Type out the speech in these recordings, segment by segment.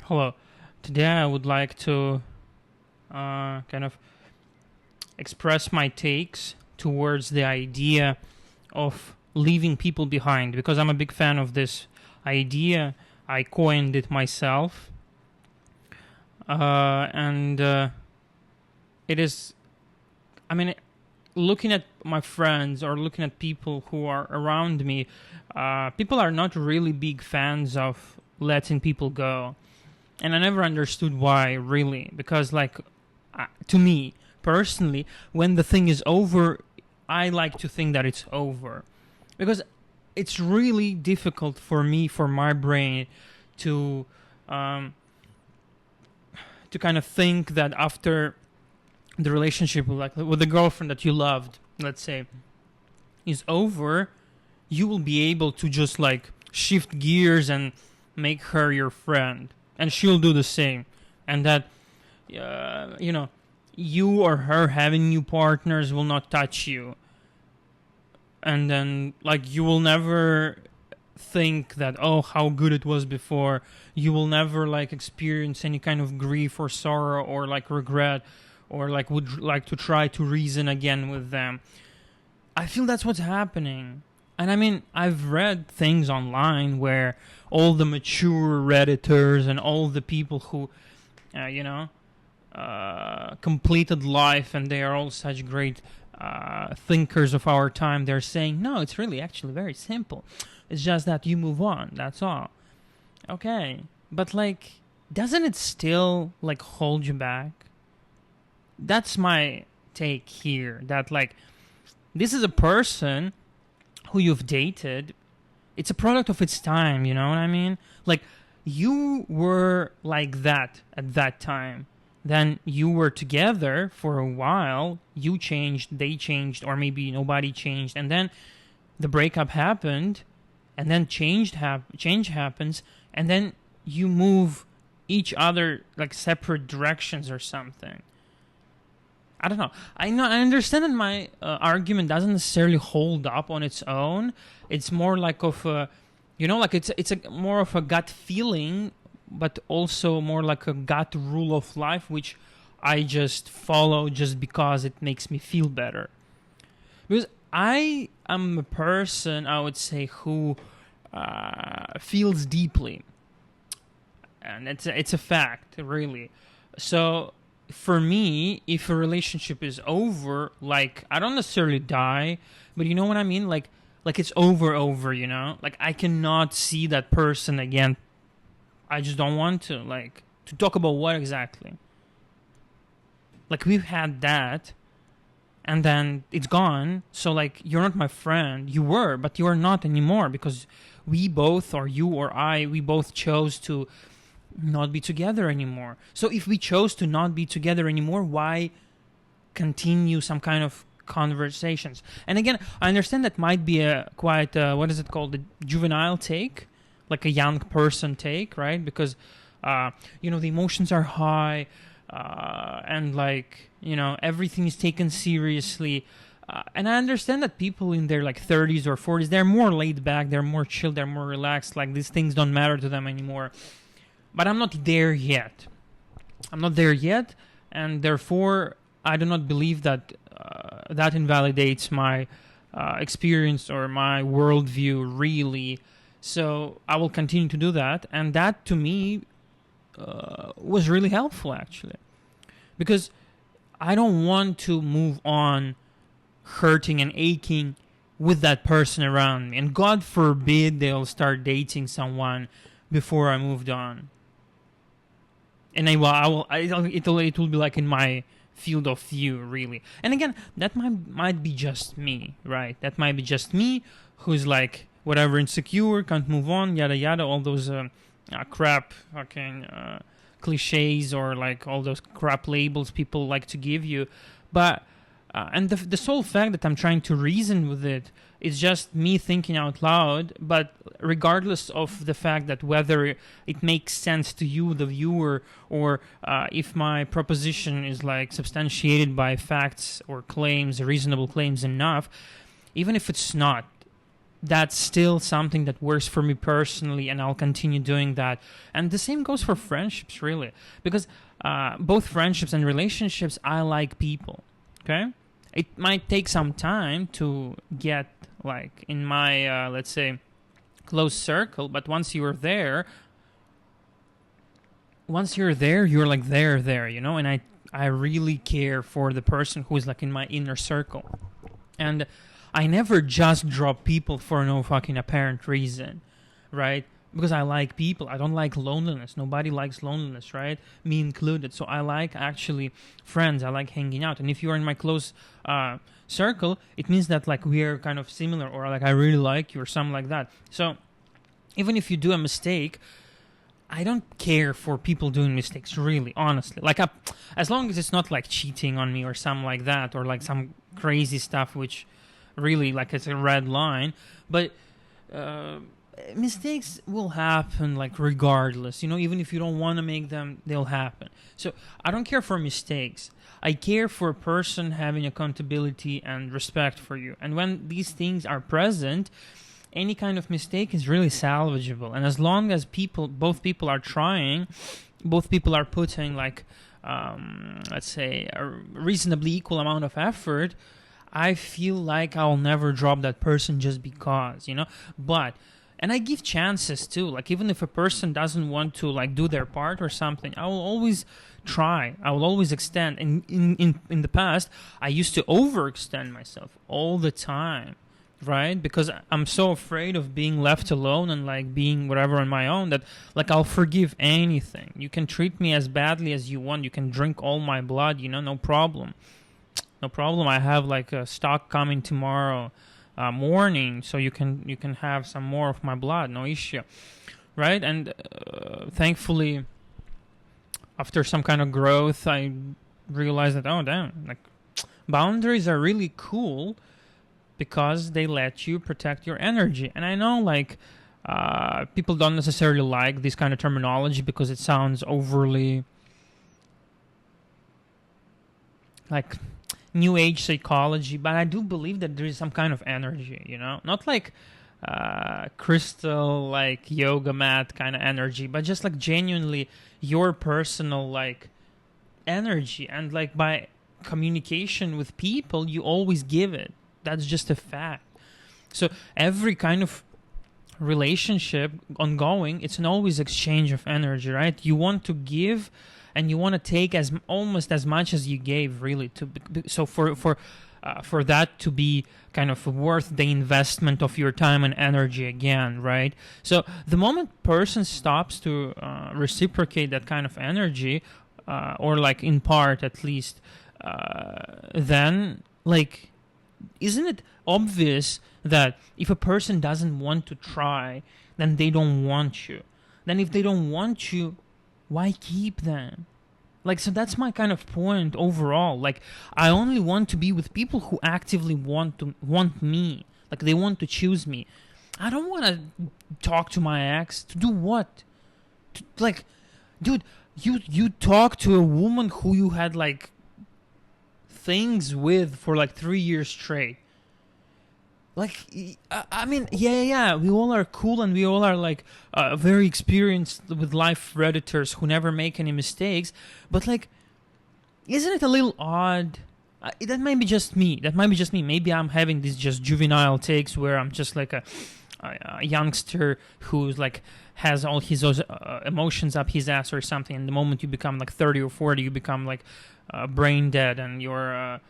Hello. Today I would like to kind of express my takes towards the idea of leaving people behind because I'm a big fan of this idea. I coined it myself. And it is, I mean, looking at my friends or looking at people who are around me, people are not really big fans of letting people go, and I never understood why, really, because to me personally, when the thing is over, I like to think that it's over, because it's really difficult for my brain to um, to kind of think that after the relationship with the girlfriend that you loved, let's say, is over, you will be able to just shift gears and make her your friend, and she'll do the same, and that you know, you or her having new partners will not touch you, and then you will never think that, oh, how good it was before. You will never experience any kind of grief or sorrow or regret, or would like to try to reason again with them. I feel that's what's happening. And I mean, I've read things online where all the mature Redditors and all the people who, completed life, and they are all such great thinkers of our time, they're saying, no, it's really actually very simple. It's just that you move on. That's all. Okay. But doesn't it still hold you back? That's my take here. That this is a person who you've dated. It's a product of its time, you know what I mean? You were like that at that time. Then you were together for a while. You changed, they changed, or maybe nobody changed. And then the breakup happened, and then change happens, and then you move each other separate directions or something. I don't know. I understand that my argument doesn't necessarily hold up on its own. It's more of a, it's a more of a gut feeling, but also more like a gut rule of life, which I just follow just because it makes me feel better. Because I am a person, I would say, who feels deeply, and it's a fact, really. So for me, if a relationship is over, I don't necessarily die, but you know what I mean? It's over, you know? I cannot see that person again. I just don't want to. To talk about what exactly? We've had that, and then it's gone. So, you're not my friend. You were, but you are not anymore, because we both, or you or I, we both chose to not be together anymore. So if we chose to not be together anymore, why continue some kind of conversations? And again, I understand that might be a quite what is it called, a juvenile take, a young person take, right? Because the emotions are high, and everything is taken seriously. And I understand that people in their 30s or 40s, they're more laid back, they're more chill, they're more relaxed. These things don't matter to them anymore. But I'm not there yet. And therefore I do not believe that that invalidates my experience or my worldview, really. So I will continue to do that, and that to me was really helpful, actually, because I don't want to move on hurting and aching with that person around me, and God forbid they'll start dating someone before I moved on. And it will be in my field of view, really. And again, that might be just me, right? That might be just me, who's whatever, insecure, can't move on, yada yada, all those crap fucking cliches, or all those crap labels people like to give you. But and the sole fact that I'm trying to reason with it is just me thinking out loud. But regardless of the fact that whether it makes sense to you, the viewer, or if my proposition is substantiated by facts or claims, reasonable claims enough, even if it's not, that's still something that works for me personally, and I'll continue doing that. And the same goes for friendships, really, because both friendships and relationships, I like people. Okay, it might take some time to get like in my let's say close circle, but once you're there, you're like there, you know. And I really care for the person who is like in my inner circle, and I never just drop people for no fucking apparent reason, right? Because I like people. I don't like loneliness. Nobody likes loneliness, right? Me included. So I like actually friends. I like hanging out. And if you're in my close circle, it means that like we are kind of similar, or like I really like you or something like that. So even if you do a mistake, I don't care for people doing mistakes, really, honestly. Like, as long as it's not like cheating on me or something like that, or like some crazy stuff, which really, like, it's a red line. But mistakes will happen, like, regardless. You know, even if you don't want to make them, they'll happen. So I don't care for mistakes. I care for a person having accountability and respect for you. And when these things are present, any kind of mistake is really salvageable. And as long as both people are trying, both people are putting like, let's say, a reasonably equal amount of effort, I feel like I'll never drop that person just because, you know. And I give chances too. Like, even if a person doesn't want to like do their part or something, I will always try. I will always extend. And in the past, I used to overextend myself all the time. Right? Because I'm so afraid of being left alone and like being whatever on my own that like I'll forgive anything. You can treat me as badly as you want. You can drink all my blood, you know, no problem. No problem. I have like a stock coming tomorrow morning, so you can have some more of my blood, no issue. Right? And thankfully, after some kind of growth, I realized that, oh damn, like boundaries are really cool, because they let you protect your energy. And I know like people don't necessarily like this kind of terminology because it sounds overly like new age psychology, but I do believe that there is some kind of energy, you know, not like crystal like yoga mat kind of energy, but just like genuinely your personal like energy. And like by communication with people, you always give it. That's just a fact. So every kind of relationship ongoing, it's an always exchange of energy, right? You want to give and you want to take almost as much as you gave, really. So for that to be kind of worth the investment of your time and energy again, right? So the moment person stops to reciprocate that kind of energy, or like in part at least, then like, isn't it obvious that if a person doesn't want to try, then they don't want you? Then if they don't want you, why keep them? Like, so that's my kind of point overall. Like, I only want to be with people who actively want me. Like, they want to choose me. I don't want to talk to my ex. To do what? Like, dude, you talk to a woman who you had like things with for like 3 years straight. Like, I mean, yeah, we all are cool and we all are like very experienced with life predators who never make any mistakes. But like, isn't it a little odd? That might be just me. Maybe I'm having these just juvenile takes where I'm just like a youngster who's like has all his emotions up his ass or something. And the moment you become like 30 or 40, you become like brain dead, and your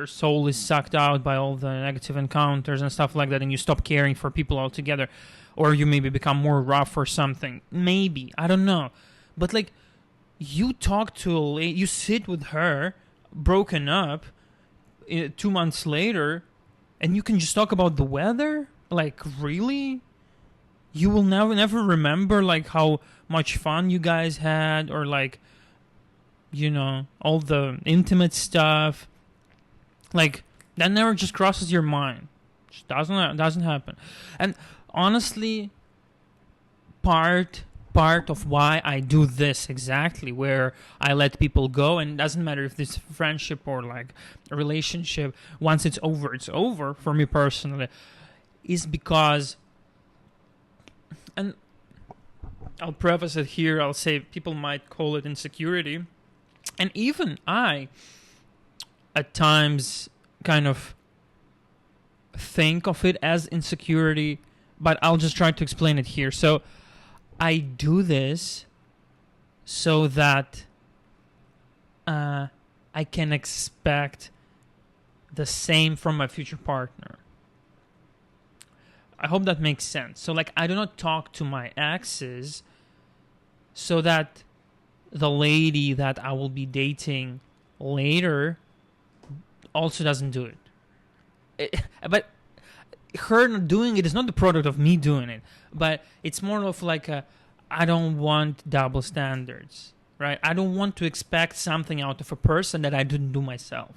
soul is sucked out by all the negative encounters and stuff like that, and you stop caring for people altogether, or you maybe become more rough or something. Maybe, I don't know, but like, you talk to a lady, you sit with her, broken up, 2 months later, and you can just talk about the weather. Like, really? You will never remember like how much fun you guys had, or like, you know, all the intimate stuff. Like, that never just crosses your mind. Just doesn't happen. And honestly, part of why I do this exactly, where I let people go, and it doesn't matter if this friendship or like a relationship, once it's over for me personally, is because, and I'll preface it here, I'll say people might call it insecurity. And even I, at times, kind of think of it as insecurity, but I'll just try to explain it here. So I do this so that I can expect the same from my future partner. I hope that makes sense. So, like, I do not talk to my exes so that the lady that I will be dating later also doesn't do it. But her not doing it is not the product of me doing it, but it's more of like I don't want double standards, right? I don't want to expect something out of a person that I didn't do myself,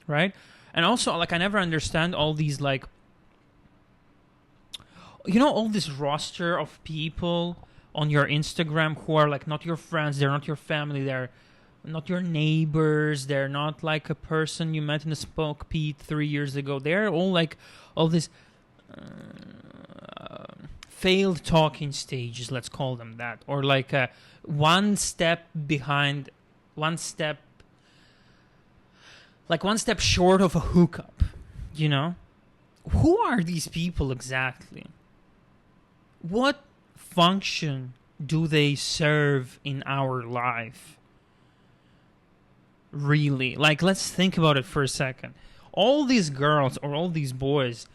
right? And also, like, I never understand all these, like, all this roster of people on your Instagram who are, like, not your friends, they're not your family, they're not your neighbors, they're not like a person you met in a smoke pit 3 years ago. They're all like all these failed talking stages, let's call them that, or like one step short of a hookup. Who are these people exactly? What function do they serve in our life? Really? Like, let's think about it for a second. All these girls or all these boys,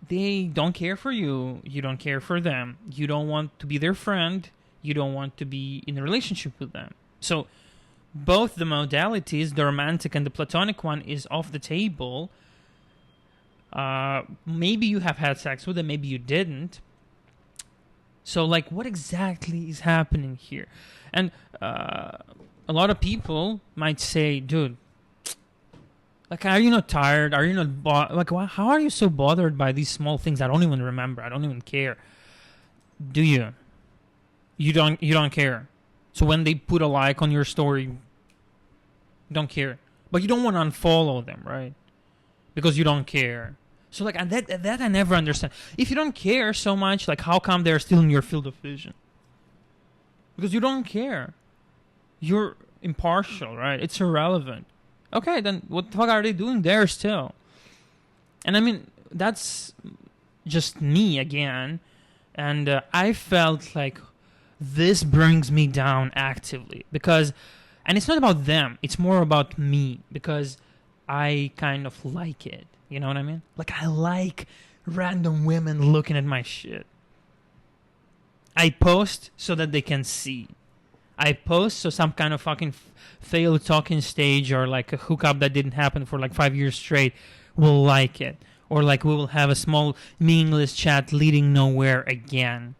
they don't care for you. You don't care for them. You don't want to be their friend. You don't want to be in a relationship with them. So both the modalities, the romantic and the platonic one, is off the table. Maybe you have had sex with them, maybe you didn't. So, like, what exactly is happening here? And a lot of people might say, dude, like, are you not tired? Are you not how are you so bothered by these small things? I don't even remember. I don't even care. Do you? You don't care. So when they put a like on your story, you don't care. But you don't want to unfollow them, right? Because you don't care. So, like, that I never understand. If you don't care so much, like, how come they're still in your field of vision? Because you don't care. You're impartial, right? It's irrelevant. Okay, then what the fuck are they doing there still? And I mean, that's just me again. And I felt like this brings me down actively. And it's not about them. It's more about me. Because I kind of like it. You know what I mean? Like, I like random women looking at my shit. I post so that they can see. I post so some kind of fucking failed talking stage or like a hookup that didn't happen for like 5 years straight will like it. Or like we will have a small meaningless chat leading nowhere again.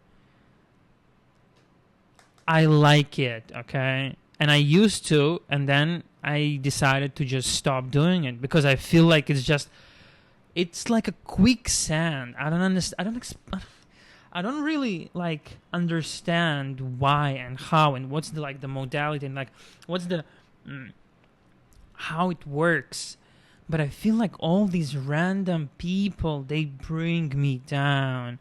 I like it, okay? And I used to, and then I decided to just stop doing it because I feel like it's like a quicksand. I don't understand. I don't really like understand why and how and what's the modality and like what's the how it works. But I feel like all these random people, they bring me down.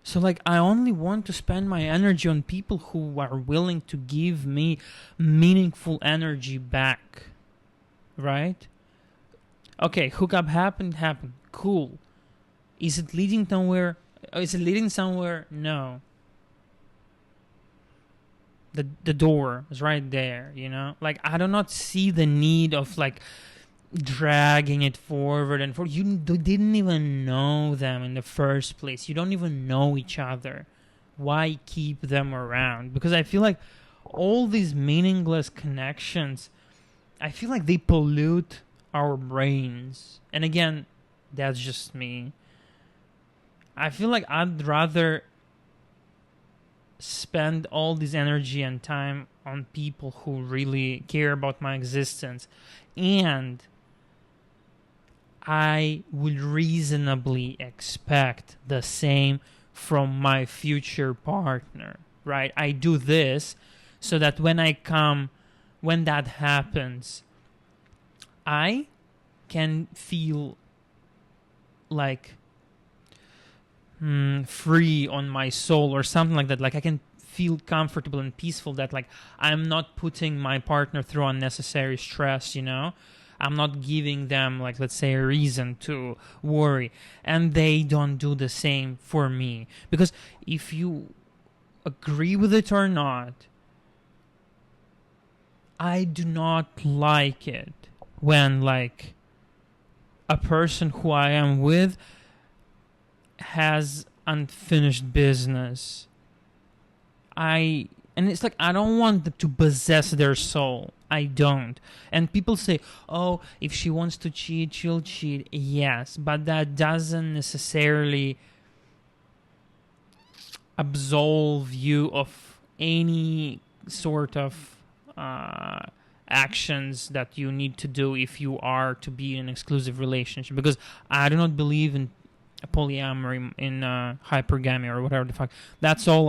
So, like, I only want to spend my energy on people who are willing to give me meaningful energy back. Right? Okay, hookup happened. Cool. Is it leading somewhere? No. The door is right there, Like, I do not see the need of, like, dragging it forward and forward. You didn't even know them in the first place. You don't even know each other. Why keep them around? Because I feel like all these meaningless connections, I feel like they pollute our brains. And again, that's just me. I feel like I'd rather spend all this energy and time on people who really care about my existence, and I would reasonably expect the same from my future partner, right? I do this so that when that happens, I can feel like free on my soul or something like that. Like I can feel comfortable and peaceful that like I'm not putting my partner through unnecessary stress, you know? I'm not giving them, like, let's say, a reason to worry. And they don't do the same for me. Because if you agree with it or not, I do not like it when, like, a person who I am with has unfinished business. And it's like I don't want them to possess their soul. I don't. And people say, "Oh, if she wants to cheat, she'll cheat." Yes, but that doesn't necessarily absolve you of any sort of actions that you need to do if you are to be in an exclusive relationship. Because I do not believe in polyamory, in hypergamy or whatever the fuck. That's all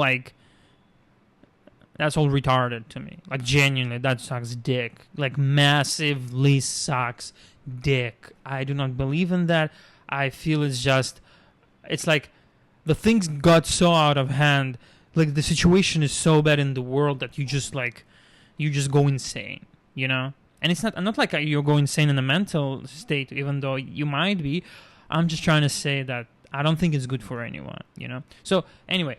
retarded to me. Like, genuinely, that sucks dick. Like, massively sucks dick. I do not believe in that. I feel it's like the things got so out of hand. Like, the situation is so bad in the world that you just go insane, you know? And it's not like you're going insane in a mental state, even though you might be. I'm just trying to say that I don't think it's good for anyone, you know? So, anyway,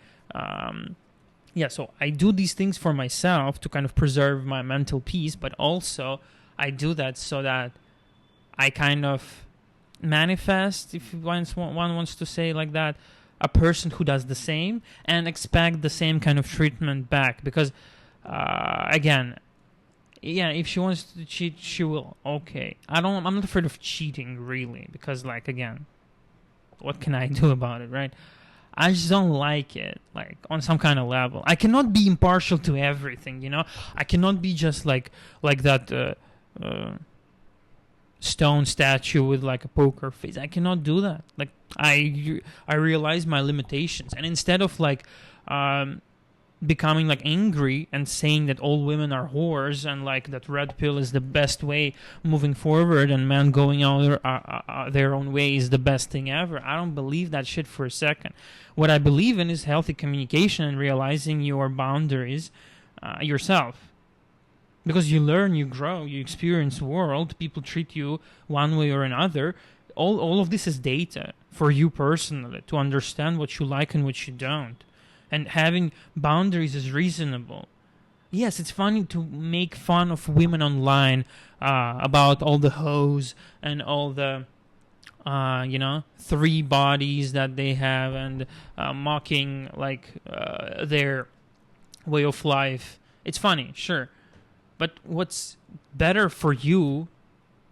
so I do these things for myself to kind of preserve my mental peace, but also I do that so that I kind of manifest, if one wants to say like that, a person who does the same and expect the same kind of treatment back. Because, again, if she wants to cheat, she will. Okay. I'm not afraid of cheating, really, because, like, again, what can I do about it, right? I just don't like it, like, on some kind of level. I cannot be impartial to everything, you know? I cannot be just like that stone statue with, like, a poker face. I cannot do that. Like, I realize my limitations. And instead of, like, becoming, like, angry and saying that all women are whores and, like, that red pill is the best way moving forward and men going out their own way is the best thing ever, I don't believe that shit for a second. What I believe in is healthy communication and realizing your boundaries yourself. Because you learn, you grow, you experience the world, people treat you one way or another. All of this is data for you personally to understand what you like and what you don't. And having boundaries is reasonable. Yes, it's funny to make fun of women online about all the hoes and all the, 3 bodies that they have, and mocking, like, their way of life. It's funny, sure. But what's better for you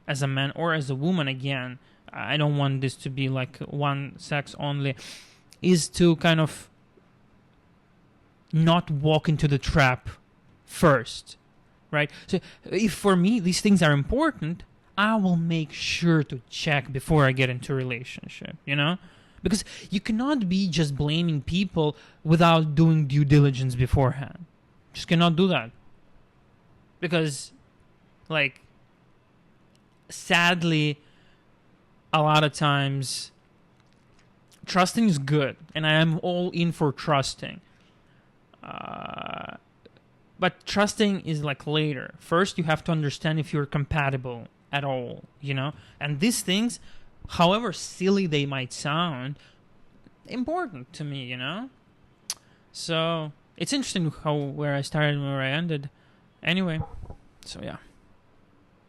as a man or as a woman, again, I don't want this to be like one sex only, is to kind of not walk into the trap first, right? So if for me these things are important, I will make sure to check before I get into a relationship, you know? Because you cannot be just blaming people without doing due diligence beforehand. Just cannot do that. Because, like, sadly, a lot of times, trusting is good, and I am all in for trusting. But trusting is, like, later. First, you have to understand if you're compatible at all, you know? And these things, however silly they might sound, important to me, you know? So, it's interesting where I started and where I ended. Anyway, so yeah.